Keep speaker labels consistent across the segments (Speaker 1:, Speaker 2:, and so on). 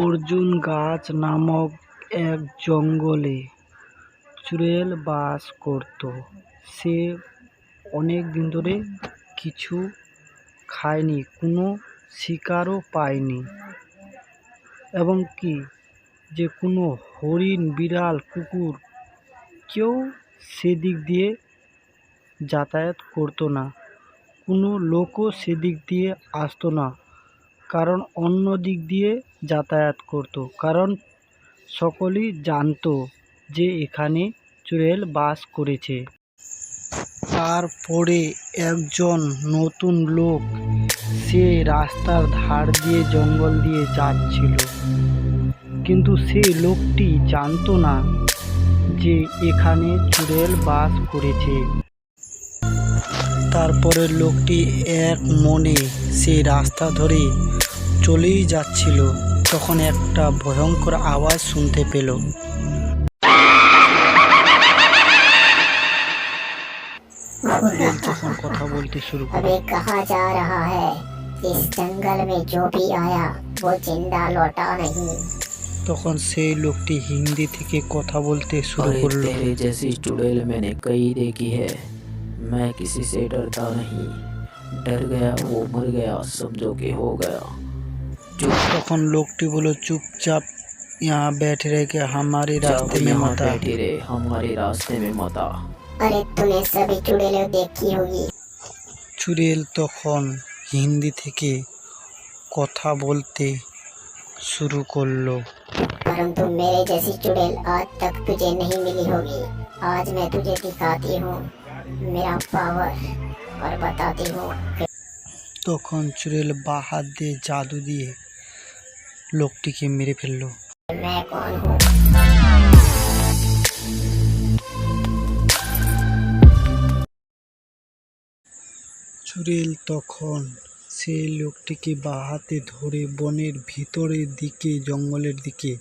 Speaker 1: অর্জুন গাছ নামক এক জঙ্গলে চুড়েল বাস করত। সে অনেক দিন ধরে কিছু খায়নি, কোনো শিকারও পায়নি, এবং কি যে কোনো হরিণ, বিড়াল, কুকুর কেউ সেদিক দিয়ে যাতায়াত করতো না। কোনো লোকও সেদিক দিয়ে আসতো না, কারণ অন্য দিক দিয়ে যাতায়াত করতো, কারণ সকলেই জানতো যে এখানে চুড়েল বাস করেছে। তারপরে একজন নতুন লোক সে রাস্তার ধার দিয়ে জঙ্গল দিয়ে যাচ্ছিল, কিন্তু সে লোকটি জানতো না যে এখানে চুড়েল বাস করেছে। তারপরে লোকটি এক মনে সেই রাস্তা ধরে চলেই যাচ্ছিল, তখন একটা ভয়ঙ্কর আওয়াজ শুনতে পেল। চুড়েল তখন কথা বলতে শুরু করল।
Speaker 2: अबे कहाँ जा रहा है? इस जंगल में जो भी आया वो जिंदा लौटा नहीं।
Speaker 1: তখন সেই লোকটি হিন্দি থেকে কথা বলতে শুরু
Speaker 3: अरे
Speaker 1: করলো।
Speaker 3: तेरे जैसी चुड़ैल मैंने कई देखी है। मैं किसी से डरता नहीं। डर गया वो मर गया, समझो कि हो गया।
Speaker 1: তখন লোকটি বলল, চুপচাপ यहाँ बैठ रह के हमारे
Speaker 3: जाओ
Speaker 1: रास्ते में
Speaker 3: यहाँ
Speaker 1: मत आ।
Speaker 3: बैठी रहे, हमारे रास्ते में मत आ।
Speaker 2: अरे तूने सभी चुड़ैलें देखी होगी।
Speaker 1: চুড়েল তখন হিন্দি থেকে কথা বলতে শুরু করলো।
Speaker 2: परंतु मेरे जैसी चुड़ैल आज तक तुझे नहीं मिली होगी। आज मैं तुझे दिखाती हूँ मेरा पावर और बताती हूँ
Speaker 1: তখন চুড়েল বাঁ হাত দিয়ে জাদু দিয়ে লোকটিকে মেরে ফেললো।
Speaker 2: मैं कौन हूँ।
Speaker 1: চুড়েল তখন সেই লোকটিকে বাঁ হাতে ধরে বনের ভিতরের দিকে, জঙ্গলের দিকে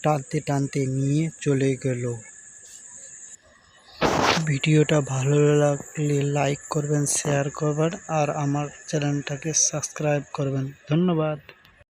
Speaker 1: টানতে টানতে নিয়ে চলে গেল। ভিডিওটা ভালো লাগলে লাইক করবেন, শেয়ার করবেন আর আমার চ্যানেলটাকে সাবস্ক্রাইব করবেন। ধন্যবাদ।